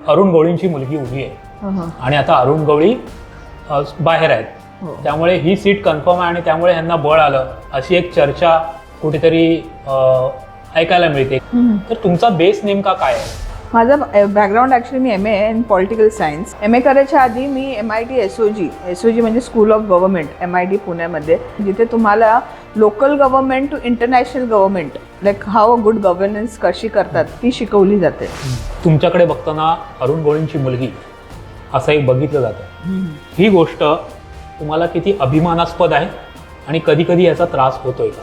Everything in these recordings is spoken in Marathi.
अरुण गवळींची मुलगी उभी आहे आणि आता अरुण गवळी बाहेर आहेत, त्यामुळे ही सीट कन्फर्म आहे आणि त्यामुळे ह्यांना बळ आलं अशी एक चर्चा कुठेतरी ऐकायला मिळते. तर तुमचा बेस नेमका काय आहे? माझा बॅकग्राऊंड ॲक्च्युली मी MA in political science. MA करायच्या आधी मी MIT SOG म्हणजे स्कूल ऑफ गव्हर्नमेंट MIT पुण्यामध्ये, जिथे तुम्हाला local government to international government like how a good governance कशी करतात ती शिकवली जाते. तुमच्याकडे बघताना अरुण गवळींची मुलगी असं एक बघितलं जातं. ही गोष्ट तुम्हाला किती अभिमानास्पद आहे आणि कधी कधी याचा त्रास होतोय का?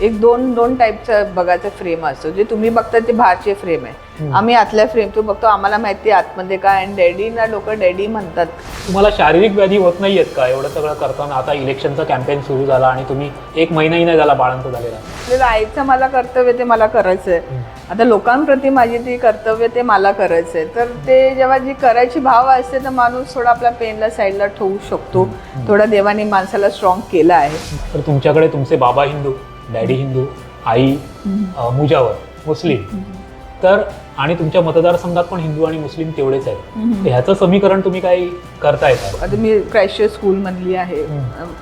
एक दोन टाईपचं बघायचं फ्रेम असतो. जे तुम्ही बघता ते बाहेरचे फ्रेम आहे, आम्ही आतल्या फ्रेम तो बघतो. आम्हाला माहिती आहे आतमध्ये काय, आणि डॅडीना लोक डॅडी म्हणतात. तुम्हाला शारीरिक व्याधी होत नाही आहेत का एवढं सगळं करताना? आता इलेक्शनचा कॅम्पेन सुरू झाला आणि तुम्ही 1 महिनाही नाही झाला बाळांत झालेला. आपल्याला आईचं मला कर्तव्य ते मला करायचं आहे. आता लोकांप्रती माझी ती कर्तव्य ते मला करायचं आहे. तर ते जेव्हा जी करायची भाव असते तर माणूस थोडा आपल्या पेनला साईडला ठेवू शकतो. थोडा देवाने माणसाला स्ट्रॉंग केलं आहे. तर तुमच्याकडे तुमचे बाबा हिंदू, डॅडी हिंदू, आई मुजावर मुस्लिम, तर आणि तुमच्या मतदारसंघात पण हिंदू आणि मुस्लिम तेवढेच आहेत. ह्याचं समीकरण तुम्ही काही करताय का? आता मी ख्रायस्टर स्कूल मधली आहे,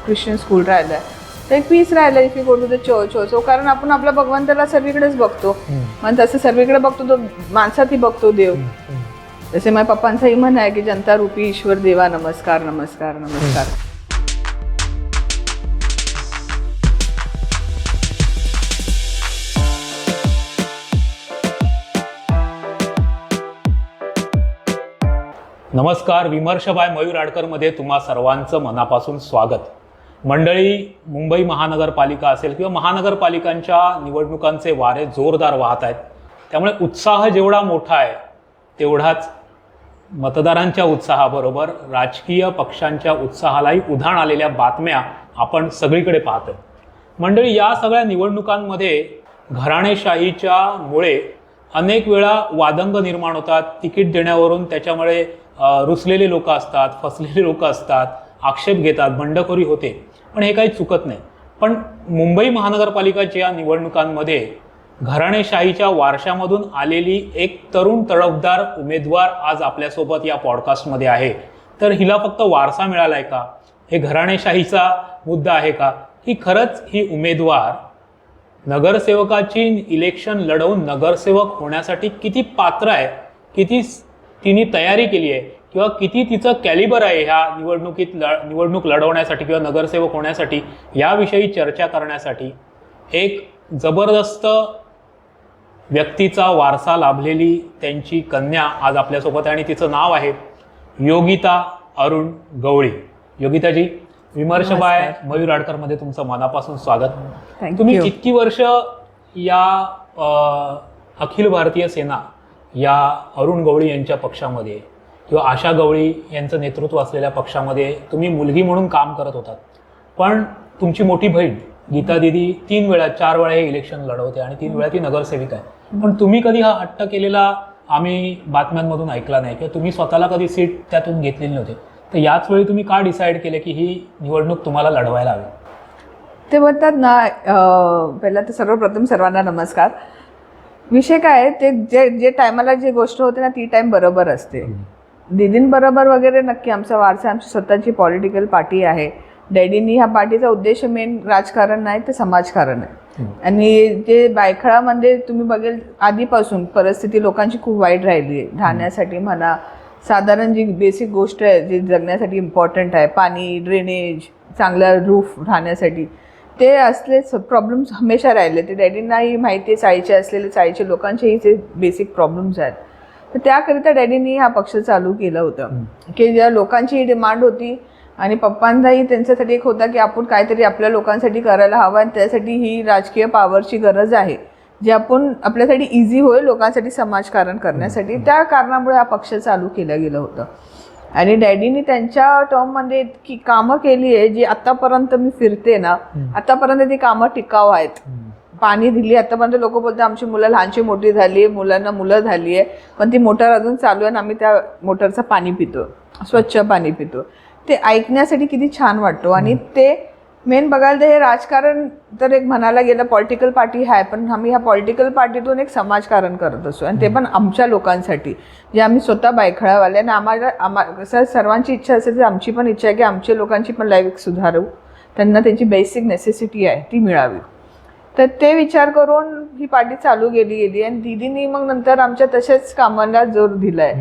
ख्रिश्चन स्कूल राहिलं आहे, तर एक पीस राहिलं if you go to the church also. कारण आपण आपल्या भगवंताला सर्वीकडेच बघतो, मग तसं सर्वीकडे बघतो तो माणसातही बघतो देव. जसे माझ्या पप्पांचाही म्हण आहे की जनता रूपी ईश्वर देवा नमस्कार नमस्कार नमस्कार. नमस्कार, विमर्श बाय मयूर आडकरमध्ये तुम्हा सर्वांचं मनापासून स्वागत. मंडळी, मुंबई महानगरपालिका असेल किंवा महानगरपालिकांच्या निवडणुकांचे वारे जोरदार वाहत आहेत. त्यामुळे उत्साह जेवढा मोठा आहे तेवढाच मतदारांच्या उत्साहाबरोबर राजकीय पक्षांच्या उत्साहालाही उधाण आलेल्या बातम्या आपण सगळीकडे पाहतो. मंडळी, या सगळ्या निवडणुकांमध्ये घराणेशाहीच्या मुळे अनेक वेळा वादंग निर्माण होतात. तिकीट देण्यावरून त्याच्यामुळे रुसलेले लोक असतात, फसलेले लोक असतात, आक्षेप घेतात, बंडखोरी होते, पण हे काही चुकत नाही. पण मुंबई महानगरपालिकाच्या निवडणुकांमध्ये घराणेशाहीच्या वारशामधून आलेली एक तरुण तडफदार उमेदवार आज आपल्यासोबत या पॉडकास्टमध्ये आहे. तर हिला फक्त वारसा मिळाला आहे का, हे घराणेशाहीचा मुद्दा आहे का, ही खरंच ही उमेदवार नगरसेवकाची इलेक्शन लढवून नगरसेवक होण्यासाठी किती पात्र आहे, किती तिने तयारी केली आहे, किंवा किती तिचं कॅलिबर आहे ह्या निवडणूक लढवण्यासाठी किंवा नगरसेवक होण्यासाठी, याविषयी चर्चा करण्यासाठी एक जबरदस्त व्यक्तीचा वारसा लाभलेली त्यांची कन्या आज आपल्यासोबत आहे आणि तिचं नाव आहे योगिता अरुण गवळी. योगिताजी, विमर्श बाय मयूर आडकरमध्ये तुमचं मनापासून स्वागत. तुम्ही किती वर्ष या अखिल भारतीय सेना या अरुण गवळी यांच्या पक्षामध्ये किंवा आशा गवळी यांचं नेतृत्व असलेल्या पक्षामध्ये तुम्ही मुलगी म्हणून काम करत होतात, पण तुमची मोठी बहीण गीता दिदी 4 वेळा हे इलेक्शन लढवते आणि 3 वेळा ती नगरसेविका आहे, पण तुम्ही कधी हा हट्ट केलेला आम्ही बातम्यांमधून ऐकला नाही किंवा तुम्ही स्वतःला कधी सीट त्यातून घेतलेली नव्हती. तर याच वेळी तुम्ही का डिसाईड केले की ही निवडणूक तुम्हाला लढवायला हवी? ते म्हणतात ना, पहिला तर सर्वप्रथम सर्वांना नमस्कार. विषय काय आहे, ते जे टायमाला जी गोष्ट होते ना ती टाईम बरोबर असते. दीदींबरोबर वगैरे नक्की आमचा वारसा, आमची स्वतःची पॉलिटिकल पार्टी आहे. डॅडींनी ह्या पार्टीचा उद्देश मेन राजकारण नाही तर समाजकारण आहे. आणि जे बायखळामध्ये तुम्ही बघेल आधीपासून परिस्थिती लोकांची खूप वाईट राहिली आहे. राहण्यासाठी म्हणा, साधारण जी बेसिक गोष्ट आहे जी जगण्यासाठी इम्पॉर्टंट आहे, पाणी, ड्रेनेज, चांगला रूफ राहण्यासाठी, ते असलेच प्रॉब्लेम्स हमेशा राहिले. ते डॅडींनाही माहिती आहे, चाळीचे असलेले चाळीचे लोकांचेही जे बेसिक प्रॉब्लेम्स आहेत. तर त्याकरिता डॅडींनी हा पक्ष चालू केलं होतं की ज्या लोकांची ही डिमांड होती आणि पप्पांचाही त्यांच्यासाठी एक होता की आपण काहीतरी आपल्या लोकांसाठी करायला हवं आणि त्यासाठी ही राजकीय पॉवरची गरज आहे जे आपण आपल्यासाठी इझी होईल लोकांसाठी समाजकारण करण्यासाठी. त्या कारणामुळे हा पक्ष चालू केलं गेलं होतं. आणि डॅडीनी त्यांच्या टर्ममध्ये इतकी कामं केली आहे जी आतापर्यंत मी फिरते ना, आतापर्यंत ती कामं टिकाऊ आहेत. पाणी दिली, आतापर्यंत लोक बोलतात आमची मुलं लहानची मोठी झाली आहे, मुलांना मुलं झाली आहे, पण ती मोटर अजून चालू आहे आणि आम्ही त्या मोटरचं पाणी पितो, स्वच्छ पाणी पितो. ते ऐकण्यासाठी किती छान वाटतो. आणि ते मेन बघायला तर हे राजकारण तर एक म्हणायला गेलं पॉलिटिकल पार्टी आहे, पण आम्ही ह्या पॉलिटिकल पार्टीतून एक समाजकारण करत असतो आणि ते पण आमच्या लोकांसाठी, जे आम्ही स्वतः बायखळावाले आणि आम्हाला कसं सर्वांची इच्छा असेल तर आमची पण इच्छा आहे की आमच्या लोकांची पण लाईफ सुधारू, त्यांना त्यांची बेसिक नेसेसिटी आहे ती मिळावी. तर ते विचार करून ही पार्टी चालू गेली आणि दीदींनी मग नंतर आमच्या तशाच कामाला जोर दिलाय.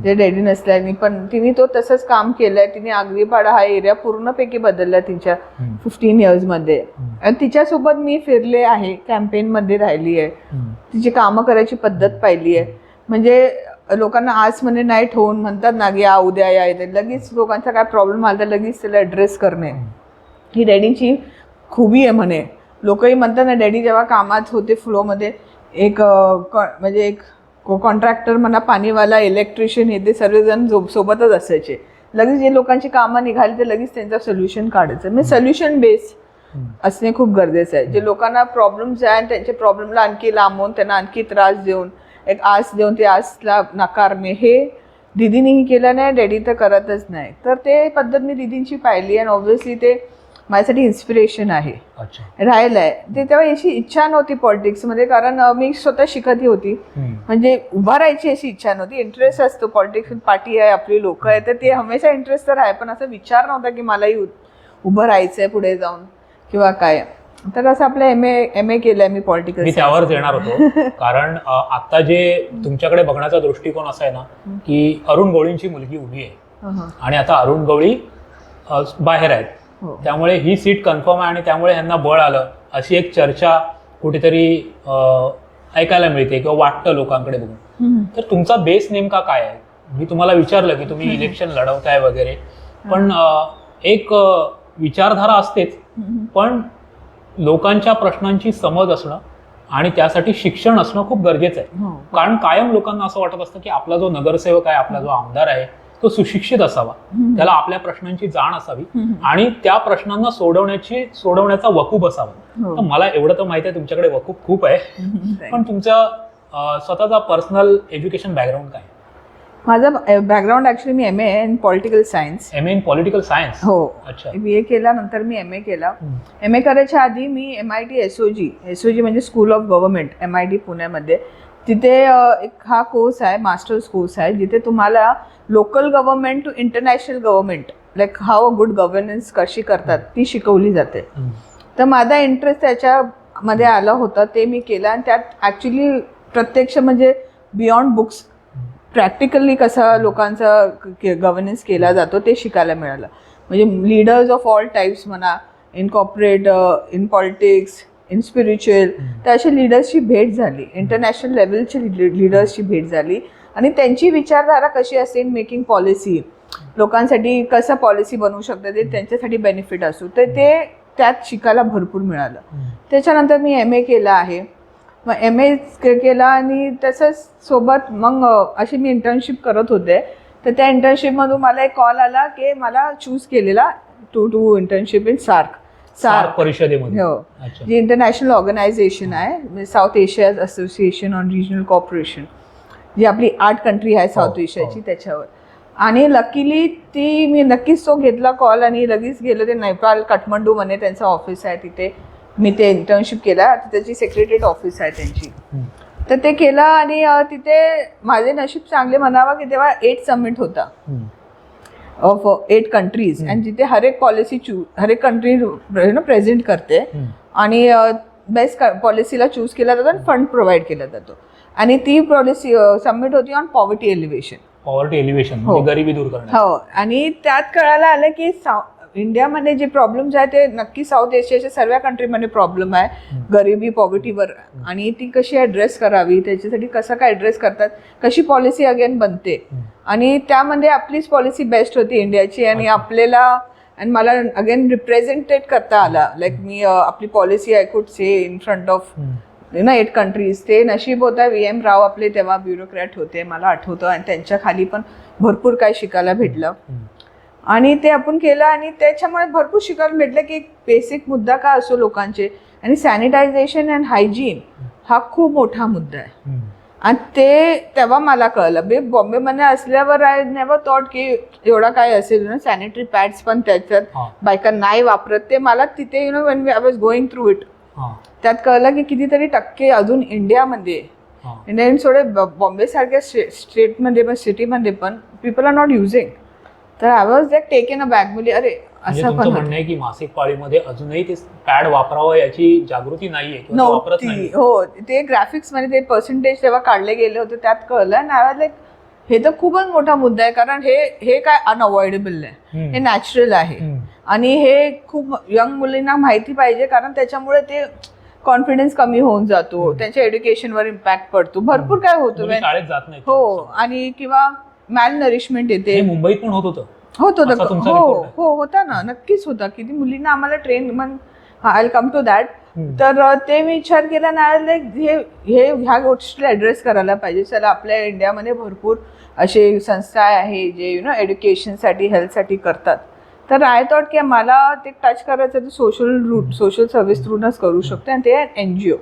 जे डॅडी नसल्याने पण तिने तो तसंच काम केलंय. तिने आगरीपाडा हा एरिया पूर्णपैकी बदलला तिच्या 15 इयर्समध्ये. आणि तिच्यासोबत मी फिरले आहे, कॅम्पेनमध्ये राहिली आहे, तिची कामं करायची पद्धत पाहिली आहे. म्हणजे लोकांना आज म्हणे नाही ठेवून म्हणतात ना की या उद्या या येते, लगेच लोकांचा काय प्रॉब्लेम आला तर लगेच त्याला ॲड्रेस करणे ही डॅडीची खूबी आहे म्हणे. लोकही म्हणतात ना, डॅडी जेव्हा कामात होते फ्लोमध्ये एक म्हणजे एक कॉन्ट्रॅक्टर म्हणा, पाणीवाला, इलेक्ट्रिशियन हे ते सर्वजण सोबतच असायचे. लगेच जे लोकांची कामं निघाली ते लगेच त्यांचं सोल्युशन काढायचं. म्हणजे सोल्युशन बेस असणे खूप गरजेचं आहे. जे लोकांना प्रॉब्लेम्स आहे आणि त्यांच्या प्रॉब्लेमला आणखी लांबवून त्यांना आणखी त्रास देऊन एक आस देऊन ते आसला नाकारणे हे दीदीनेही केलं नाही, डॅडी तर करतच नाही. तर ते पद्धत मी दीदींची पाहिली आणि ऑब्व्हियसली ते माझ्यासाठी इन्स्पिरेशन आहे. राहिलं आहे ते. तेव्हा याची इच्छा नव्हती पॉलिटिक्समध्ये, कारण मी स्वतः शिकत होती. म्हणजे उभा राहायची अशी इच्छा नव्हती. इंटरेस्ट असतो, पॉलिटिक्स पार्टी आहे, आपली लोक आहे, तर ते हमेशा इंटरेस्ट तर आहे, पण असा विचार नव्हता की मलाही उभं राहायचं आहे पुढे जाऊन किंवा काय. तर असं आपलं एम ए केलंय मी पॉलिटिकल. मी त्यावरच येणार होतो, कारण आता जे तुमच्याकडे बघण्याचा दृष्टिकोन असा आहे ना की अरुण गवळींची मुलगी उभी आहे आणि आता अरुण गवळी बाहेर आहेत, त्यामुळे ही सीट कन्फर्म आहे आणि त्यामुळे ह्यांना बळ आलं अशी एक चर्चा कुठेतरी ऐकायला मिळते किंवा वाटतं लोकांकडे बघून. तर तुमचा बेस नेमका काय आहे? मी तुम्हाला विचारलं की तुम्ही इलेक्शन लढवताय वगैरे, पण एक विचारधारा असतेच, पण लोकांच्या प्रश्नांची समज असणं आणि त्यासाठी शिक्षण असणं खूप गरजेचं आहे. कारण कायम लोकांना असं वाटत असतं की आपला जो नगरसेवक आहे, आपला जो आमदार आहे, तो सुशिक्षित असावा, त्याला आपल्या प्रश्नांची जाण असावी आणि त्या प्रश्नांना सोडवण्याचा वकूफ असावा. तर मला एवढं तर माहिती आहे तुमच्याकडे वकूफ खूप आहे, पण तुमचा स्वतःचा पर्सनल एज्युकेशन बॅकग्राऊंड काय? माझं बॅकग्राऊंड ऍक्च्युली मी M A in political science. M A in political science? हो. अच्छा. BA केला, नंतर मी एम ए केला. एम ए करायच्या आधी मी MIT SOG म्हणजे स्कूल ऑफ गव्हर्नमेंट, MIT पुण्यामध्ये, तिथे एक हा कोर्स आहे, मास्टर्स कोर्स आहे, जिथे तुम्हाला local government to international government like how a good governance कशी करतात ती शिकवली जाते. तर माझा इंटरेस्ट त्याच्यामध्ये आला होता, ते मी केला. आणि त्यात ॲक्च्युली प्रत्यक्ष म्हणजे बियॉन्ड बुक्स प्रॅक्टिकली कसा लोकांचा गव्हर्नन्स केला जातो ते शिकायला मिळालं. म्हणजे लीडर्स ऑफ ऑल टाईप्स म्हणा, in corporate, in politics, in spiritual, तर अशी लीडर्सची भेट झाली, इंटरनॅशनल लेवलची लीडर्सची भेट झाली आणि त्यांची विचारधारा कशी असते इन मेकिंग पॉलिसी, लोकांसाठी कसं पॉलिसी बनवू शकतं, ते त्यांच्यासाठी बेनिफिट असू, तर ते त्यात शिकायला भरपूर मिळालं. त्याच्यानंतर मी एम ए केला आहे. मग एम ए केला आणि तसंच सोबत मग अशी मी इंटर्नशिप करत होते. तर त्या इंटर्नशिपमधून मला एक कॉल आला की मला चूज केलेला टू इंटर्नशिप इन सार्क परिषदेमध्ये. हो, जी इंटरनॅशनल ऑर्गनायझेशन आहे, South Asia association on regional corporation, जी आपली 8 कंट्री आहे साऊथ एशियाची त्याच्यावर. आणि लकीली मी नक्कीच तो घेतला कॉल आणि लगेच गेलो. ते नेपाळ काठमांडूमध्ये त्यांचं ऑफिस आहे, तिथे मी ते इंटर्नशिप केला. त्याची सेक्रेटरीएट ऑफिस आहे त्यांची. तर ते केलं आणि तिथे माझे नशीब चांगले म्हणावं की तेव्हा 8 समिट होता ऑफ 8 कंट्रीज, आणि जिथे हर एक कंट्री प्रेझेंट करते आणि बेस्ट पॉलिसीला चूज केला जातो आणि फंड प्रोव्हाइड केला जातो. आणि ती पॉलिसी सबमिट होती ऑन पॉवर्टी एलिव्हेशन, गरिबी दूर करणे. हो, आणि त्यात कळायला आलं की इंडियामध्ये जे प्रॉब्लेम्स आहे ते नक्की साऊथ एशियाच्या सर्व कंट्रीमध्ये प्रॉब्लेम आहे गरिबी, पॉवर्टीवर, आणि ती कशी ॲड्रेस करावी, त्याच्यासाठी कसं काय ॲड्रेस करतात, कशी पॉलिसी अगेन बनते. आणि त्यामध्ये आपलीच पॉलिसी बेस्ट होती इंडियाची. आणि आपल्याला आणि मला अगेन रिप्रेझेंटेट करता आला, लाईक मी आपली policy I could say in front of 8 countries. ते नशीब होता VM राव आपले तेव्हा ब्युरोक्रॅट होते, मला आठवतं, आणि त्यांच्या खाली पण भरपूर काय शिकायला भेटलं. आणि ते आपण केलं आणि त्याच्यामुळे भरपूर शिकायला भेटलं की एक बेसिक मुद्दा का असो लोकांचे, आणि सॅनिटायझेशन अँड हायजीन हा खूप मोठा मुद्दा आहे. आणि ते तेव्हा मला कळलं. बॉम्बेमध्ये असल्यावर आय नेव्हर थॉट की एवढा काय असेल. सॅनिटरी पॅड्स पण त्याच्यात बायका नाही वापरत. ते मला तिथे when I was going through it त्यात कळलं की कितीतरी टक्के अजून इंडियामध्ये सोडे बॉम्बे सारख्या स्टेटमध्ये पण सिटीमध्ये पण पीपल आर नॉट युझिंग. तर I was like taken a back. म्हणजे अरे असं पण म्हणणं आहे की मासिक पाळीमध्ये अजूनही ते पॅड वापरावं याची जागृती नाहीये, वापरत नाही. हो, ते ग्राफिक्स मध्ये ते पर्सेंटेज तेव्हा काढले गेले होते त्यात कळलं. आणि आय वॉज लाईक हे तर खूपच मोठा मुद्दा आहे. कारण हे काय अनअवॉइडेबल आहे, हे नॅचरल आहे. आणि हे खूप यंग मुलींना माहिती पाहिजे. कारण त्याच्यामुळे ते कॉन्फिडन्स कमी होऊन जातो, त्यांच्या एज्युकेशनवर इम्पॅक्ट पडतो, भरपूर काय होतं शाळेत जात नाही. हो, आणि किंवा मॅल नरिशमेंट येते. मुंबईत पण होत होतं. होता ना, नक्कीच होता. किती मुलींना आम्हाला ट्रेन मग आय कम टू दॅट. तर ते मी विचार केला ना, लाईक ह्या गोष्टीला ऍड्रेस करायला पाहिजे. चला, आपल्या इंडियामध्ये भरपूर असे संस्था आहे जे एज्युकेशनसाठी हेल्थसाठी करतात. तर आय थॉट की मला ते टच करायचं तर सोशल सर्व्हिस थ्रूनच करू शकतो. आणि ते आहे NGO.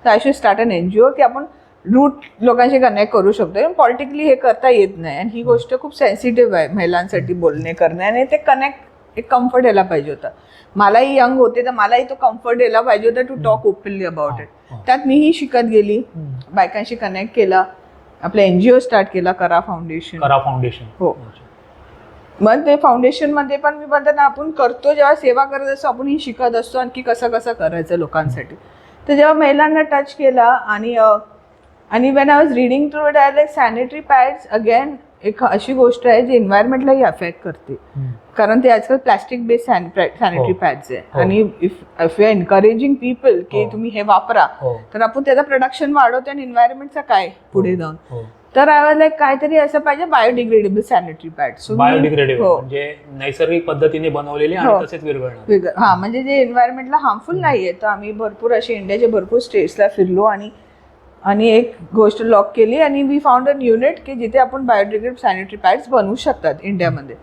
तर I should start an NGO की आपण रूट लोकांशी कनेक्ट करू शकतो. पॉलिटिकली हे करता येत नाही. आणि ही गोष्ट खूप सेन्सिटिव्ह आहे महिलांसाठी बोलणे करणे. आणि ते कनेक्ट एक कम्फर्ट यायला पाहिजे होता. मलाही यंग होते तर मलाही तो कम्फर्ट यायला पाहिजे होता to talk openly about it. त्यात मीही शिकत गेली, बायकांशी कनेक्ट केला, आपला NGO स्टार्ट केला, करा फाउंडेशन. हो, मग ते फाउंडेशनमध्ये पण मी म्हणते ना, आपण करतो जेव्हा सेवा करत असतो आपणही शिकत असतो आणखी कसं करायचं लोकांसाठी. तर जेव्हा महिलांना टच केला आणि when I was reading through it I like sanitary pads again एक अशी गोष्ट आहे जी एन्व्हायरमेंटलाही अफेक्ट करते. कारण ते आजकाल प्लॅस्टिक बेस्ड सॅनिटरी पॅड्स आहे. आणि if you are encouraging people की तुम्ही हे वापरा, तर आपण त्याचं प्रोडक्शन वाढवतो आणि एन्व्हायरमेंटचा काय पुढे जाऊन. तर आय वॉज लाईक काहीतरी असं पाहिजे बायोडिग्रेडेबल सॅनिटरी पॅड्स. बायोडिग्रेडेबल म्हणजे नैसर्गिक पद्धतीने बनवलेले आणि तसेच विरघळणार. हा, म्हणजे जे एन्व्हायरमेंटला हार्मफुल नाहीये. तर आम्ही भरपूर असे इंडियाचे भरपूर स्टेट्सला फिरलो आणि एक गोष्ट लॉक केली. आणि वी फाउंड अन युनिट की जिथे आपण बायोडिग्रेडेबल सॅनिटरी पॅड्स बनवू शकतात इंडियामध्ये.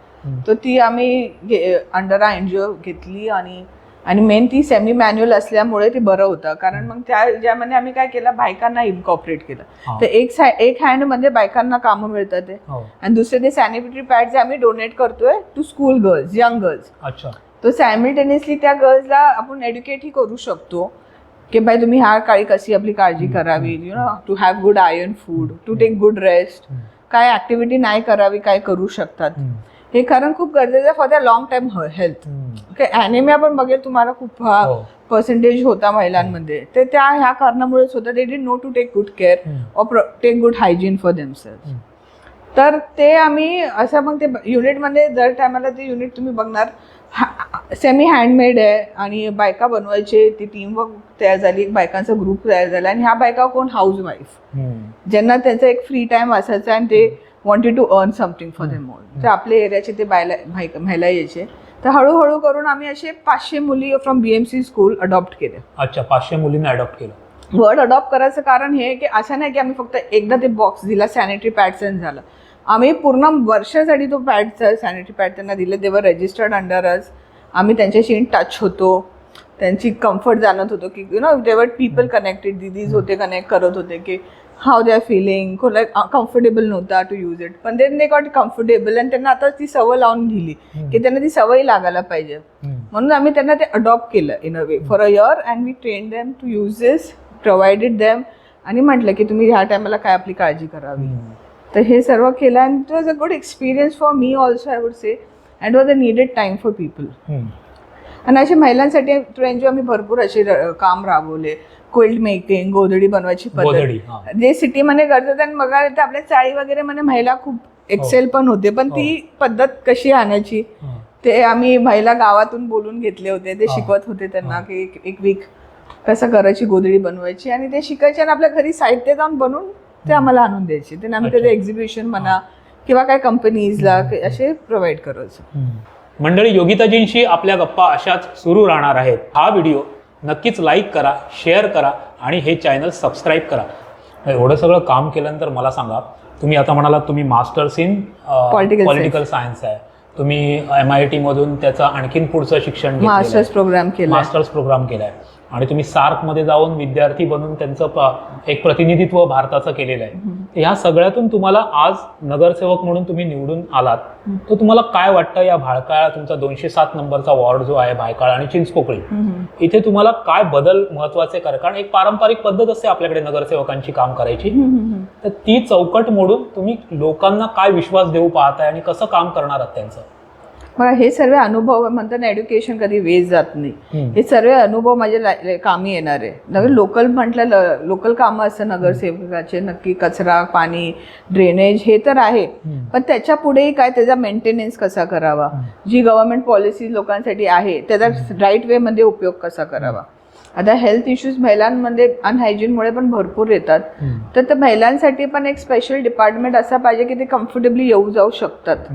तर ती आम्ही अंडर NGO घेतली. आणि मेन ती सेमी मॅन्युअल असल्यामुळे ते बरं होतं. कारण मग ज्यामध्ये आम्ही काय केलं, बायकांना इन्कॉर्पोरेट केलं. तर एक हँडमध्ये बायकांना कामं मिळतात ते. आणि दुसरे ते सॅनिटरी पॅड्स आम्ही डोनेट करतोय to school girls, young girls. अच्छा. तर सायमल्टेनियसली त्या गर्ल्सला आपण एड्युकेटही करू शकतो की बाई तुम्ही ह्या काळी कशी आपली काळजी करावी, to have good iron food, to take good rest, काय ऍक्टिव्हिटी नाही करावी, काय करू शकतात. हे कारण खूप गरजेचं आहे for the long term health. Anaemia पण बघेल तुम्हाला खूप पर्सेंटेज होता महिलांमध्ये. ते ह्या कारणामुळेच होतं. They did know to take good care or take good hygiene for themselves. तर ते आम्ही असं मग ते युनिटमध्ये दर टायमाला ते युनिट तुम्ही बघणार सेमी हँडमेड आहे. आणि बायका बनवायचे, ती टीमवर्क तयार झाली, एक बायकांचा ग्रुप तयार झाला. आणि ह्या बायका कोण, हाऊसवाईफ, ज्यांना त्यांचा एक फ्री टाइम असायचा आणि ते wanted to earn something for them all. तर आपल्या एरियाचे ते महिला यायचे. तर हळूहळू करून आम्ही असे 500 मुली फ्रॉम BMC स्कूल अडॉप्ट केले. अच्छा, 500 मुलींना अडॉप्ट केलं. वर्ड अडॉप्ट करायचं कारण हे की असं नाही की आम्ही फक्त एकदा ते बॉक्स दिला सॅनिटरी पॅड्स झालं. आम्ही पूर्ण वर्षासाठी तो सॅनिटरी पॅड त्यांना दिले. देवर रजिस्टर्ड अंडर अस. आम्ही त्यांच्याशी इन टच होतो, त्यांची कम्फर्ट जाणत होतो की देवर पीपल कनेक्टेड, दीदीज होते, कनेक्ट करत होते की हाऊ दे आर फिलिंग. कोणाला कम्फर्टेबल नव्हता टू यूज इट, पण दे गॉट कम्फर्टेबल. आणि त्यांना आता ती सवय लावून दिली की त्यांना ती सवय लागायला पाहिजे. म्हणून आम्ही त्यांना ते अडॉप्ट केलं in a way for a year. And we train them to use this, provided them. आणि म्हटलं की तुम्ही ह्या टायमाला काय आपली काळजी करावी. तर हे सर्व केलं. And it was a good experience for me also, I would say. And was a needed time for people. आणि अशा महिलांसाठी थ्रू NGO आम्ही भरपूर असे काम राबवले. क्विल्ट मेकिंग, गोधडी बनवायची पद्धत जे सिटीमध्ये करतात. आणि मग आपल्या चाळी वगैरे मध्ये महिला खूप एक्सेल पण होते. पण ती पद्धत कशी आणायची ते आम्ही महिला गावातून बोलून घेतले होते. ते शिकवत होते त्यांना की एक वीक कसं करायची गोधडी बनवायची. आणि ते शिकायचे आणि आपल्या घरी साहित्य जाऊन बनवून ते आम्हाला आणून द्यायचे. ते आम्ही त्याचं एक्झिबिशन म्हणा किंवा काय कंपनीजला असे प्रोव्हाइड करायचो. मंडळी, योगिताजींशी आपल्या गप्पा अशाच सुरू राहणार आहेत. हा व्हिडिओ नक्कीच लाईक करा, शेअर करा आणि हे चॅनल सबस्क्राईब करा. एवढं सगळं काम केल्यानंतर मला सांगा, तुम्ही आता म्हणालात तुम्ही मास्टर्स इन पॉलिटिकल सायन्स आहे, तुम्ही MIT मधून त्याचं आणखीन पुढचं शिक्षण मास्टर्स प्रोग्राम केलाय. मास्टर्स प्रोग्राम केलाय. आणि तुम्ही सार्कमध्ये जाऊन विद्यार्थी बनून त्यांचं एक प्रतिनिधित्व भारताचं केलेलं आहे. ह्या सगळ्यातून तुम्हाला आज नगरसेवक म्हणून तुम्ही निवडून आलात, तर तुम्हाला काय वाटतं या भायखळा, तुमचा 207 नंबरचा वॉर्ड जो आहे भायखळा आणि चिंचपोकळी, इथे तुम्हाला काय बदल महत्वाचे करा? कारण एक पारंपरिक पद्धत असते आपल्याकडे नगरसेवकांची काम करायची, तर ती चौकट मोडून तुम्ही लोकांना काय विश्वास देऊ पाहताय आणि कसं काम करणार आहात त्यांचं? मला हे सर्व अनुभव म्हणतात ना, एज्युकेशन कधी वेस्ट जात नाही. हे सर्व अनुभव माझ्या कामी येणार आहे. नगर लोकल म्हटलं, लोकल कामं असतं नगरसेवकाचे, नक्की कचरा, पाणी, ड्रेनेज हे तर आहे, पण त्याच्या पुढेही काय, त्याचा मेंटेनन्स कसा करावा, जी गव्हर्नमेंट पॉलिसी लोकांसाठी आहे त्याचा राईट वे मध्ये उपयोग कसा करावा. आता हेल्थ इश्यूज महिलांमध्ये अनहायजीनमुळे पण भरपूर येतात, तर त्या महिलांसाठी पण एक स्पेशल डिपार्टमेंट असा पाहिजे की ते कम्फर्टेबली येऊ जाऊ शकतात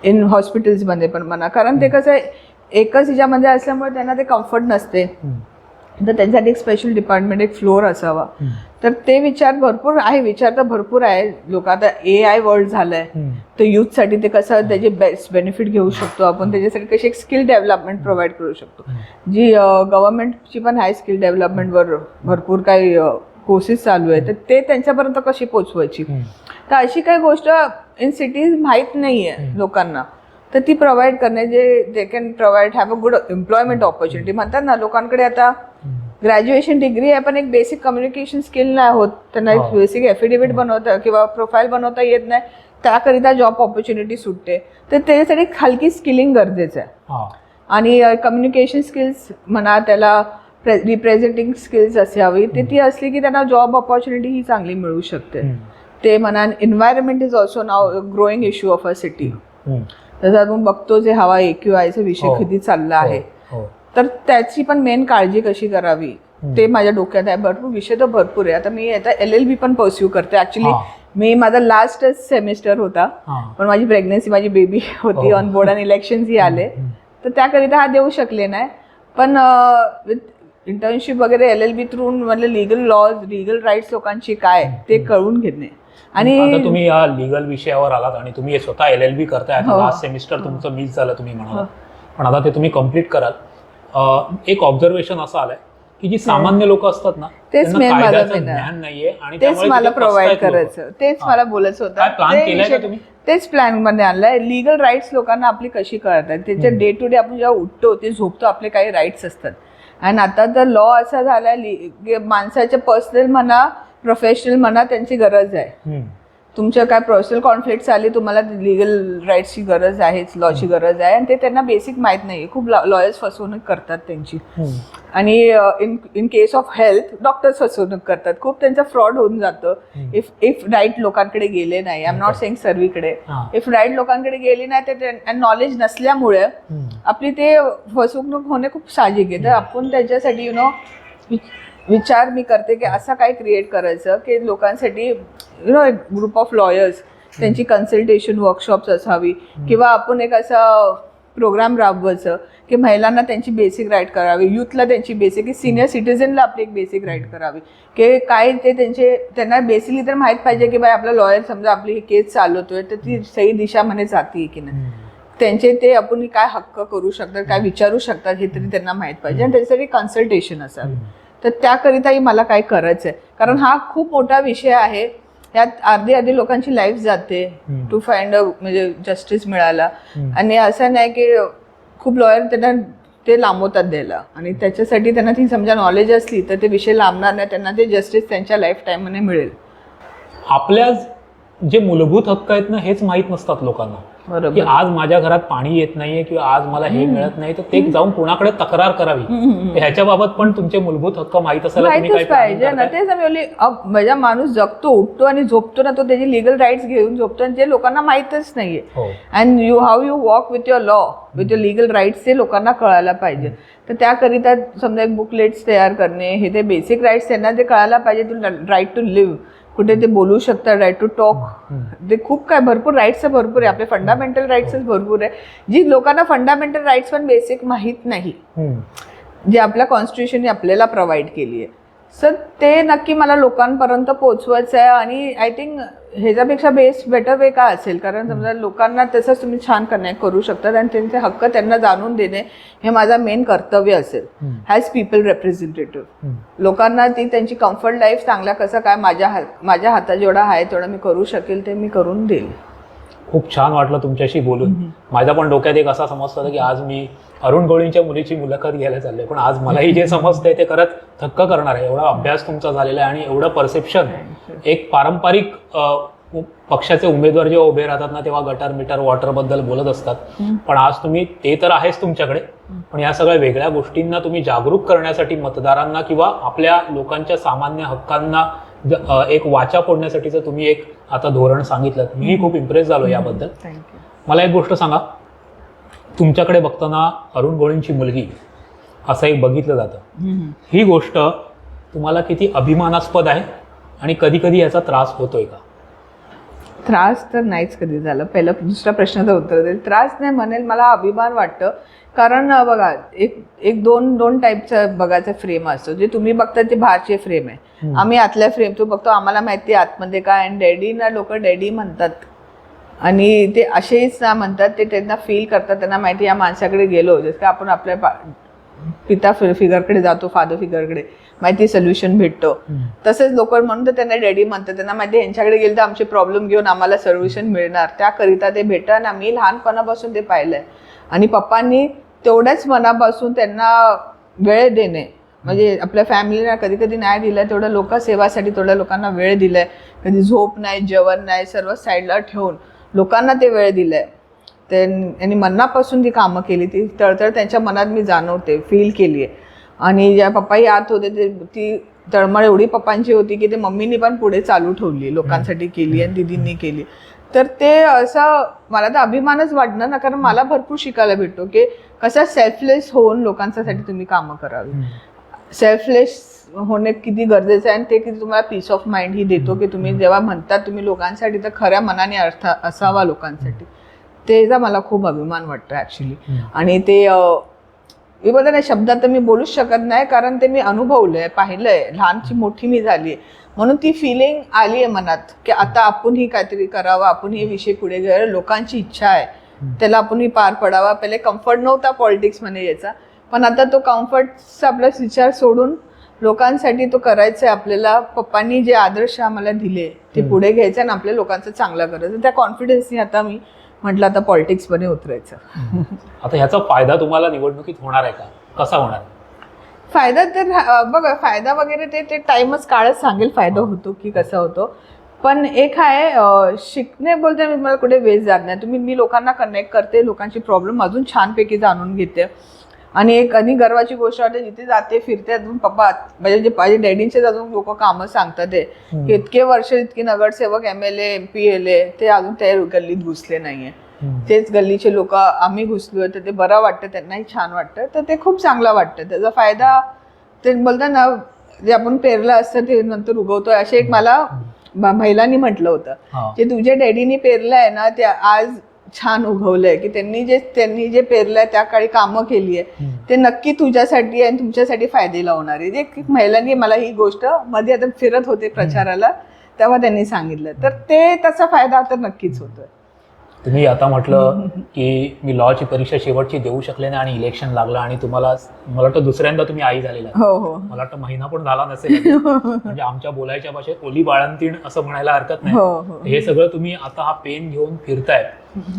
इन हॉस्पिटल्समध्ये पण म्हणा. कारण ते कसं आहे, एकच हिच्यामध्ये असल्यामुळे त्यांना ते कम्फर्ट नसते, तर त्यांच्यासाठी एक स्पेशल डिपार्टमेंट, एक फ्लोअर असावा. तर ते विचार भरपूर आहे, विचार तर भरपूर आहे. लोक आता AI वर्ल्ड झालंय, तर युथसाठी ते कसं त्याचे बेस्ट बेनिफिट घेऊ शकतो आपण, त्याच्यासाठी कशी एक स्किल डेव्हलपमेंट प्रोव्हाइड करू शकतो, जी गव्हर्नमेंटची पण आहे. स्किल डेव्हलपमेंटवर भरपूर काही कोर्सेस चालू आहे, तर ते त्यांच्यापर्यंत कशी पोचवायची. तर अशी काही गोष्ट इन सिटीज माहीत नाही आहे लोकांना, तर ती प्रोव्हाइड करणे, जे they can provide have a good employment opportunity. म्हणतात ना, लोकांकडे आता ग्रॅज्युएशन डिग्री आहे पण एक बेसिक कम्युनिकेशन स्किल नाही होत, त्यांना एक बेसिक एफिडेव्हिट बनवता किंवा प्रोफाईल बनवता येत नाही, त्याकरिता जॉब ऑपॉर्च्युनिटी सुटते. तर त्याच्यासाठी हलकी स्किलिंग गरजेचं आहे. आणि कम्युनिकेशन स्किल्स म्हणा, त्याला रिप्रेझेंटिंग स्किल्स असावी, ते ती असली की त्यांना जॉब ऑपॉर्च्युनिटी ही चांगली मिळू शकते. ते म्हणा, environment is also now growing issue of a city. जसं आपण बघतो जे हवा AQIचा विषय किती चालला आहे, तर त्याची पण मेन काळजी कशी करावी ते माझ्या डोक्यात आहे. भरपूर विषय तर भरपूर आहे. आता मी आता LLB पण परस्यू करते. ऍक्च्युली मी माझा लास्ट सेमिस्टर होता, पण माझी प्रेग्नन्सी, माझी बेबी होती ऑन बोर्ड आणि इलेक्शन्सही आले, तर त्याकरिता हा देऊ शकले नाही. पण इंटर्नशिप वगैरे LLB थ्रू म्हणजे लिगल लॉज, लिगल राईट्स लोकांची काय ते कळून घेणे. आणि आता तुम्ही या लिगल विषयावर आलात आणि तुम्ही स्वतः LLB करताय, लास्ट सेमिस्टर तुमचं मिस झालं तुम्ही म्हणाला, पण आता ते तुम्ही कम्प्लीट कराल. एक ऑब्झर्वेशन असं आलंय की जी सामान्य लोक असतात ना, तेच कायद्याचं ज्ञान नाहीये आणि तेच मला प्रोव्हाइड करायचं, तेच मला बोलायचं होतं. प्लॅन केलाय का तुम्ही? तेच प्लॅन मध्ये आणलंय. लिगल राईट्स लोकांना आपली कशी कळतात, त्याच्या डे टू डे आपण जेव्हा उठतो ते झोपतो, आपले काही राईट्स असतात. आणि आता तर लॉ असा झालाय, माणसाच्या पर्सनल म्हणा, प्रोफेशनल म्हणा, त्यांची गरज आहे. तुमच्या काय पर्सनल कॉन्फ्लिक्ट आली, तुम्हाला लिगल राईट्सची गरज आहे, लॉची गरज आहे, आणि ते त्यांना बेसिक माहीत नाही. खूप लॉयर्स फसवणूक करतात त्यांची. आणि in case of health doctors फसवणूक करतात. खूप त्यांचा फ्रॉड होऊन जातं इफ राईट लोकांकडे गेले नाही. आय एम नॉट सेइंग सर्वीकडे, इफ राईट लोकांकडे गेली नाही, तर नॉलेज नसल्यामुळे आपली ते फसवणूक होणे खूप साहजिक आहे. तर आपण त्याच्यासाठी विचार मी करते की असं काय क्रिएट करायचं की लोकांसाठी एक ग्रुप ऑफ लॉयर्स, त्यांची कन्सल्टेशन वर्कशॉप्स असावी, किंवा आपण एक असा प्रोग्राम राबवायचं की महिलांना त्यांची बेसिक राईट करावी, युथला त्यांची बेसिक, की सिनियर सिटीजनला आपली एक बेसिक राईट करावी, की काय ते त्यांना बेसिकली तर माहीत पाहिजे की बाय आपला लॉयर समजा आपली ही केस चालवतोय तर ती सही दिशामध्ये जाते की नाही, त्यांचे ते आपण काय हक्क करू शकतात, काय विचारू शकतात हे तरी त्यांना माहीत पाहिजे, आणि त्याच्यासाठी कन्सल्टेशन असावी. तर त्याकरिताही मला काय करायचं आहे, कारण हा खूप मोठा विषय आहे. यात अर्धी लोकांची लाईफ जाते टू फाइंड म्हणजे जस्टिस मिळाला. आणि असं नाही की खूप लॉयर त्यांना ते लांबवतात द्यायला, आणि त्याच्यासाठी त्यांना ती समजा नॉलेज असली तर ते विषय लांबणार नाही, त्यांना ते जस्टिस त्यांच्या लाईफ टाईममध्ये मिळेल. आपल्या जे मूलभूत हक्क आहेत ना, हेच माहीत नसतात लोकांना, की आज माझ्या घरात पाणी येत नाहीये किंवा आज मला हे मिळत नाही, तर ते जाऊन कुणाकडे तक्रार करावी, ह्याच्या बाबत पण तुमचे मूलभूत हक्क माहीत असायला पाहिजे ना. तेच माझा माणूस जगतो, उठतो आणि झोपतो ना, तो त्याचे लिगल राईट्स घेऊन झोपतो, आणि जे लोकांना माहीतच नाहीये. And how you walk with your law, with your legal rights, ते लोकांना कळायला पाहिजे. तर त्याकरिता समजा एक बुकलेट्स तयार करणे, हे ते बेसिक राईट्स त्यांना ते कळायला पाहिजे. टू राईट टू लिव्ह, कुठे ते बोलू शकतात, राईट टू टॉक, ते खूप काय भरपूर राईट्स भरपूर आहे. आपले फंडामेंटल राईट्सच भरपूर आहे, जी लोकांना फंडामेंटल राईट्स पण बेसिक माहीत नाही, जे आपल्या कॉन्स्टिट्यूशनने आपल्याला प्रोव्हाइड केली आहे. सर ते नक्की मला लोकांपर्यंत पोहोचवायचं आहे आणि आय थिंक ह्याच्यापेक्षा बेटर वे काय असेल, कारण समजा लोकांना तसंच तुम्ही छान कनेक्ट करू शकतात आणि त्यांचे हक्क त्यांना जाणून देणे हे माझा मेन कर्तव्य असेल ॲज पीपल रिप्रेझेंटेटिव्ह. लोकांना ती त्यांची कम्फर्ट लाईफ चांगला कसं काय माझ्या हातात जेवढा आहे तेवढं मी करू शकेल ते मी करून देईल. खूप छान वाटलं तुमच्याशी बोलून. माझ्या पण डोक्यात एक असा समजतं होता की आज मी अरुण गवळींच्या मुलीची मुलाखत घ्यायला चाललोय, पण आज मलाही जे समजतंय ते करत थक्क करणार आहे. एवढा अभ्यास तुमचा झालेला आहे आणि एवढं परसेप्शन. एक पारंपरिक पक्षाचे उमेदवार जेव्हा उभे राहतात ना तेव्हा गटार मीटर वॉटरबद्दल बोलत असतात, पण आज तुम्ही ते तर आहेच तुमच्याकडे, पण या सगळ्या वेगळ्या गोष्टींना तुम्ही जागरूक करण्यासाठी मतदारांना किंवा आपल्या लोकांच्या सामान्य हक्कांना एक वाचा फोडण्यासाठीचं तुम्ही एक आता धोरण सांगितलं. मीही खूप इम्प्रेस झालो याबद्दल. मला एक गोष्ट सांगा, तुमच्याकडे बघताना अरुण गवळींची मुलगी असं एक बघितलं जातं, ही गोष्ट तुम्हाला किती अभिमानास्पद आहे आणि कधी कधी याचा त्रास होतोय का? त्रास तर नाहीच कधी झालं. पहिला दुसऱ्या प्रश्नाचं उत्तर देईल. त्रास नाही म्हणेल, मला अभिमान वाटतं. कारण बघा एक दोन टाईपचं बघायचं फ्रेम असतो. जे तुम्ही बघता ते बाहेरचे फ्रेम आहे, आम्ही आतल्या फ्रेम तो बघतो, आम्हाला माहिती आहे आतमध्ये काय. आणि डॅडीना लोक डॅडी म्हणतात आणि ते असेच ना म्हणतात, ते त्यांना फील करतात, त्यांना माहिती या माणसाकडे गेलो जसं का आपण आपल्या पिता फिगरकडे जातो, फादर फिगरकडे, माहिती सोल्युशन भेटतो. तसेच लोक म्हणून तर त्यांना डॅडी म्हणतात, त्यांना माहिती यांच्याकडे गेलं तर आमचे प्रॉब्लेम घेऊन आम्हाला सोल्युशन मिळणार, त्याकरिता ते भेटतं. आणि आम्ही लहानपणापासून ते पाहिलंय. आणि पप्पांनी तेवढ्याच मनापासून त्यांना वेळ देणे, म्हणजे आपल्या फॅमिलीला कधी कधी नाही दिलाय तेवढं लोकसेवासाठी, तेवढ्या लोकांना वेळ दिलाय. कधी झोप नाही, जेवण नाही, सर्व साईडला ठेवून लोकांना ते वेळ दिलाय. त्यांनी मनापासून ती कामं केली, ती तळतळ त्यांच्या मनात मी जाणवते, फील केली आहे. आणि ज्या पप्पाही आत होते ते ती तळमळ एवढी पप्पांची होती की ते मम्मीनी पण पुढे चालू ठेवली, लोकांसाठी केली आणि दिदींनी केली. तर ते असं मला तर अभिमानच वाटणार ना, कारण मला भरपूर शिकायला भेटतो की कसं सेल्फलेस होऊन लोकांसाठी तुम्ही कामं करावी. सेल्फलेस होणे किती गरजेचं आहे आणि ते किती तुम्हाला पीस ऑफ माइंड ही देतो की तुम्ही जेव्हा म्हणतात तुम्ही लोकांसाठी तर खऱ्या मनाने अर्थ असावा लोकांसाठी. त्याचा मला खूप अभिमान वाटतो ॲक्च्युली. आणि ते मी बोलते ना, शब्दात तर मी बोलूच शकत नाही, कारण ते मी अनुभवलंय, पाहिलंय, लहानची मोठी मी झाली आहे म्हणून ती फिलिंग आली आहे मनात की आता आपण ही काहीतरी करावं, आपण हे विषय पुढे घ्यायला, लोकांची इच्छा आहे त्याला आपण ही पार पडावा. पहिले कम्फर्ट नव्हता पॉलिटिक्स मध्ये याचा, पण आता तो कम्फर्टचा आपला विचार सोडून लोकांसाठी तो करायचा आहे आपल्याला. पप्पांनी जे आदर्श आम्हाला दिले ते पुढे घ्यायचे आणि आपल्या लोकांचं चांगलं करायचं. त्या कॉन्फिडन्सनी आता मी म्हटलं आता पॉलिटिक्समध्ये उतरायचं. आता ह्याचा फायदा तुम्हाला निवडणुकीत होणार आहे का? कसा होणार? फायदा तर बघा, फायदा वगैरे ते टाइमच काळच सांगेल फायदा होतो की कसा होतो. पण एक आहे शिकणे बोलते मी, मला कुठे वेस्ट जात नाही. मी लोकांना कनेक्ट करते, लोकांची प्रॉब्लेम अजून छानपैकी जाणून घेते. आणि एक आणि गर्वाची गोष्ट वाटते, जिथे जाते फिरते अजून पप्पा म्हणजे माझे डॅडींचे अजून लोक कामं सांगतात ते की इतके वर्ष इतके नगरसेवक MLA MP एले ते अजून त्या गल्लीत घुसले नाहीये. तेच गल्लीचे लोक आम्ही घुसलोय, तर ते बरं वाटतं, त्यांनाही छान वाटतं, तर ते खूप चांगलं वाटतं. त्याचा फायदा ते बोलतात ना, जे आपण पेरलं असतं ते नंतर उगवतोय, असे एक मला महिलांनी म्हटलं होतं जे तुझ्या डॅडीनी पेरलं आहे ना ते आज छान उगवलंय, की त्यांनी जे पेरलंय त्या काळी कामं केली आहे ते नक्की तुझ्यासाठी आणि तुमच्यासाठी फायदेला होणार आहे. जे महिलांनी मला ही गोष्ट मध्ये आता फिरत होते प्रचाराला तेव्हा त्यांनी सांगितलं, तर ते त्याचा फायदा आता नक्कीच होतोय. तुम्ही आता म्हटलं की मी लॉची परीक्षा शेवटची देऊ शकले नाही आणि इलेक्शन लागलं आणि तुम्हाला, मला वाटतं दुसऱ्यांदा तुम्ही आई झालेला. हो, मला वाटतं महिना पण झाला नसेल. म्हणजे आमच्या बोलायच्या भाषेत ओली बाळंतीण असं म्हणायला हरकत नाही. हे सगळं तुम्ही आता हा पेन घेऊन फिरताय,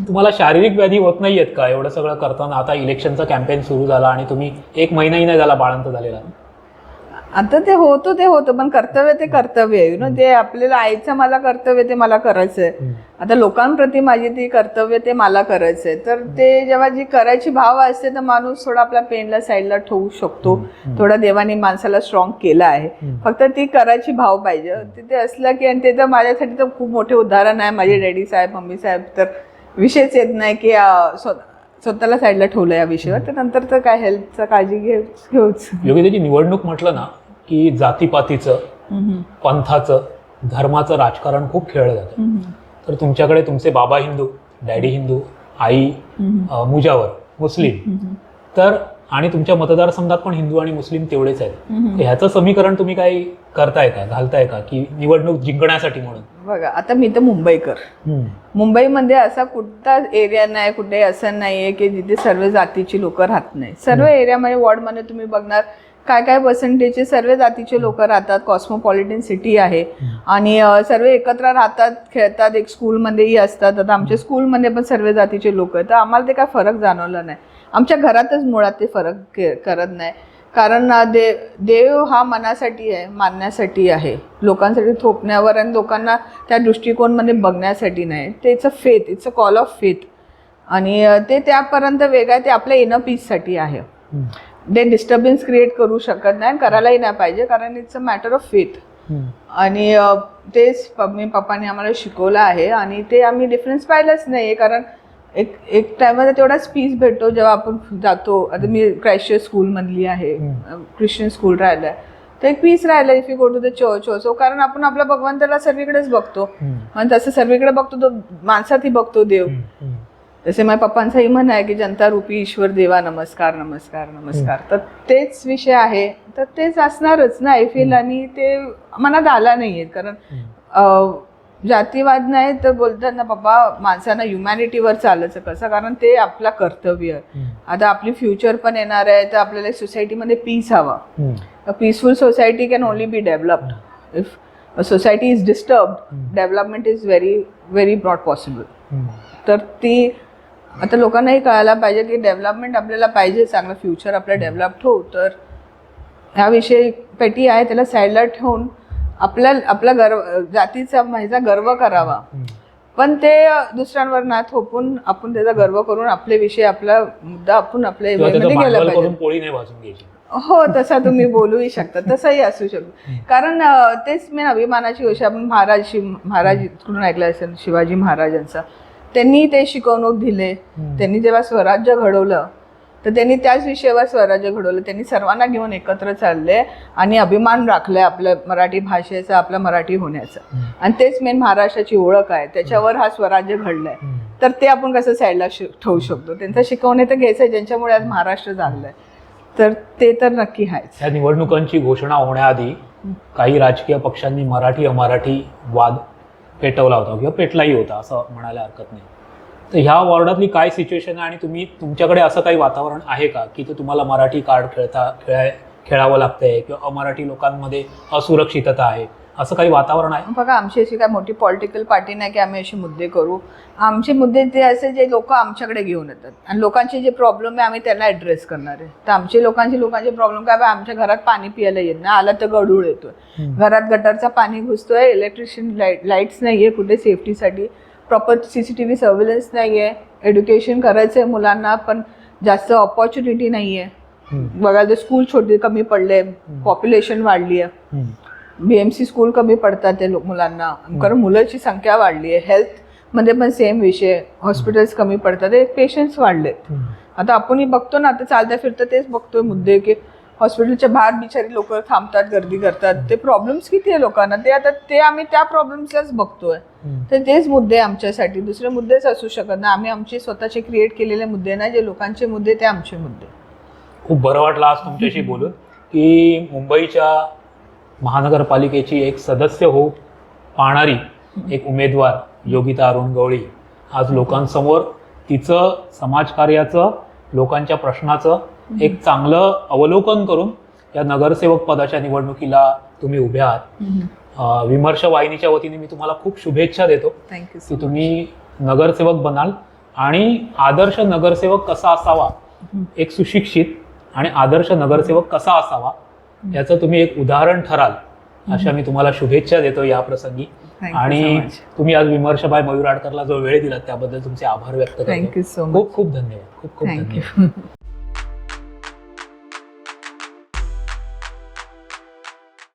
तुम्हाला शारीरिक व्याधी होत नाहीयेत का एवढं सगळं करताना? आता इलेक्शनचा कॅम्पेन सुरू झाला आणि तुम्ही एक महिनाही नाही झाला बाळंत झालेला. आता ते होतं पण कर्तव्य ते कर्तव्य आहे. ते आपल्याला आईचं मला कर्तव्य ते मला करायचंय. आता लोकांप्रती माझी ती कर्तव्य ते मला करायचंय. तर ते जेव्हा जी करायची भाव असते तर माणूस थोडा आपल्या पेनला साईडला ठेवू शकतो. थोडा देवाने माणसाला स्ट्रॉंग केला आहे, फक्त ती करायची भाव पाहिजे. ते असलं की, आणि ते तर माझ्यासाठी तर खूप मोठे उदाहरण आहे. माझे डॅडी साहेब मम्मी साहेब तर विषयच येत नाही की स्वतःला साईडला ठेवलं या विषयावर. तर नंतर तर काय हेल्थचं काळजी घेऊच. योगिताची निवडणूक म्हटलं ना की जातीपातीचं, पंथाचं, धर्माचं राजकारण खूप खेळलं जातं. तर तुमच्याकडे तुमचे बाबा हिंदू, डॅडी हिंदू, आई मुजावर मुस्लिम, तर आणि तुमच्या मतदारसंघात पण हिंदू आणि मुस्लिम तेवढेच आहेत. तर ह्याचं समीकरण तुम्ही काही करताय का, घालताय का, की निवडणूक जिंकण्यासाठी म्हणून? बघा, आता मी तर मुंबईकर, मुंबईमध्ये असा कुठला एरिया नाही, कुठे असं नाहीये की जिथे सर्व जातीची लोक राहत नाही. सर्व एरियामध्ये वॉर्डमध्ये तुम्ही बघणार काय काय पर्सेंटेजचे सर्व जातीचे लोक राहतात. कॉस्मोपॉलिटन सिटी आहे आणि सर्व एकत्र राहतात, खेळतात, एक स्कूलमध्येही असतात. आता आमच्या स्कूलमध्ये पण सर्व जातीचे लोक आहेत, तर आम्हाला ते काय फरक जाणवला नाही. आमच्या घरातच मुळात ते फरक करत नाही, कारण देव हा मनासाठी आहे, मानण्यासाठी आहे, लोकांसाठी थोपण्यावर आणि लोकांना त्या दृष्टिकोनमध्ये बघण्यासाठी नाही. ते it's a faith, it's a call of faith, आणि ते त्यापर्यंत वेगळं आहे, ते आपल्या इनर पीससाठी आहे. ते डिस्टर्बन्स क्रिएट करू शकत नाही, करायलाही नाही पाहिजे, कारण it's a matter of faith. आणि तेच मी पप्पांनी आम्हाला शिकवलं आहे, आणि ते आम्ही डिफरन्स पाहिलंच नाही. कारण एक टायमाला तेवढाच पीस भेटतो जेव्हा आपण जातो. आता मी ख्राइस्ट स्कूलमधली आहे, ख्रिश्चन स्कूल राहिलं आहे, तर एक पीस राहिलं if you go to the church also. कारण आपण आपल्या भगवंताला सर्वीकडेच बघतो, आणि तसं सर्वीकडे बघतो तो माणसातही बघतो देव. जसे माझ्या पप्पांचंही म्हण आहे की जनता रूपी ईश्वर देवा नमस्कार नमस्कार नमस्कार. तर तेच विषय आहे, तर तेच असणारच ना आय फील. आणि ते मनात आला नाहीये, कारण जातीवाद नाही तर बोलतात ना पप्पा, माणसांना ह्युमॅनिटीवर चालायचं कसं, कारण ते आपलं कर्तव्य आहे. आता आपली फ्युचर पण येणार आहे, तर आपल्याला सोसायटीमध्ये पीस हवा. A peaceful society can only be developed. If a society is disturbed, development is very very not possible. तर ती आता लोकांनाही कळायला पाहिजे की डेव्हलपमेंट आपल्याला पाहिजे, चांगलं फ्युचर आपलं डेव्हलप्ड हो. तर ह्या विषय पेटी आहे, त्याला साईडला ठेवून आपला जातीचा ह्याचा गर्व करावा, पण ते दुसऱ्यांवर ना थोपून आपण त्याचा गर्व करून आपले विषय, आपला मुद्दा आपण आपल्या मध्ये गेला पाहिजे. पोळी नाही भाजून घ्यायची. हो, तसा तुम्ही बोलूही शकता, तसंही असू शकतो. कारण तेच मी अभिमानाची गोष्ट, आपण महाराज कडून ऐकलं असेल, शिवाजी महाराजांचा. त्यांनी ते शिकवणूक दिले. त्यांनी जेव्हा स्वराज्य घडवलं तर त्यांनी त्याच विषयावर स्वराज्य घडवलं. त्यांनी सर्वांना घेऊन एकत्र चालले आणि अभिमान राखलाय आपल्या मराठी भाषेचा, आपल्या मराठी होण्याचा. आणि तेच मेन महाराष्ट्राची ओळख आहे, त्याच्यावर हा स्वराज्य घडलाय. तर ते आपण कसं साईडला ठेवू शकतो? त्यांचं शिकवणे तर घ्यायचं, ज्यांच्यामुळे आज महाराष्ट्र जागलाय, तर ते तर नक्की आहेच. या निवडणुकांची घोषणा होण्याआधी काही राजकीय पक्षांनी मराठी अमराठी वाद पेटवला होता किंवा पेटलाही होता, असं म्हणायला हरकत नाही. तर ह्या वॉर्डातली काय सिच्युएशन आहे, आणि तुमच्याकडे असं काही वातावरण आहे का की ते तुम्हाला मराठी कार्ड खेळावं लागतंय, किंवा अमराठी लोकांमध्ये असुरक्षितता आहे, असं काही वातावरण आहे? बघा, आमची अशी काय मोठी पॉलिटिकल पार्टी नाही की आम्ही असे मुद्दे करू. आमचे मुद्दे ते असे जे लोक आमच्याकडे घेऊन येतात, आणि लोकांचे जे प्रॉब्लेम आहे आम्ही त्यांना ॲड्रेस करणार आहे. तर आमचे लोकांचे प्रॉब्लेम काय, आमच्या घरात पाणी पियायला येत नाही, आला तर गढूळ येतोय, घरात गटरचा पाणी घुसतोय, इलेक्ट्रिशियन लाईट्स नाहीये कुठे सेफ्टीसाठी, प्रॉपर CCTV सर्व्हिलन्स नाहीये, एज्युकेशन करायचंय मुलांना पण जास्त ऑपॉर्च्युनिटी नाहीये. बघायला तर स्कूल छोटे कमी पडले, पॉप्युलेशन वाढली आहे, BMC स्कूल कमी पडतात ते मुलांना, कारण मुलांची संख्या वाढली आहे. हेल्थमध्ये पण सेम विषय, हॉस्पिटल्स कमी पडतात, पेशंट्स वाढलेत. आता आपणही बघतो ना, आता चालता फिरता तेच बघतोय मुद्दे की हॉस्पिटलच्या बाहेर बिचारी लोक थांबतात, गर्दी करतात. ते प्रॉब्लेम्स किती आहे लोकांना, ते आम्ही त्या प्रॉब्लेम्सलाच बघतोय. तर तेच मुद्दे आमच्यासाठी, दुसरे मुद्देच असू शकत नाही. आम्ही आमचे स्वतःचे क्रिएट केलेले मुद्दे नाही, जे लोकांचे मुद्दे ते आमचे मुद्दे. खूप बरं वाटलं आज तुमच्याशी बोलून की मुंबईच्या महानगरपालिकेची एक सदस्य हो पाहणारी एक उमेदवार योगिता अरुण गवळी आज लोकांसमोर तिचं समाजकार्याचं, लोकांच्या प्रश्नाचं एक चांगलं अवलोकन करून या नगरसेवक पदाच्या निवडणुकीला तुम्ही उभे आहात. विमर्श वाहिनीच्या वतीने मी तुम्हाला खूप शुभेच्छा देतो की तुम्ही नगरसेवक बनाल, आणि आदर्श नगरसेवक कसा असावा, एक सुशिक्षित आणि आदर्श नगरसेवक कसा असावा याचं तुम्ही एक उदाहरण ठराल, अशा मी तुम्हाला शुभेच्छा देतो या प्रसंगी. आणि तुम्ही आज विमर्श बाय मयूर आडकरला जो वेळ दिला त्याबद्दल तुमचे आभार व्यक्त करतो. Thank you so much. खूप खूप धन्यवाद. खूप खूप धन्यवाद.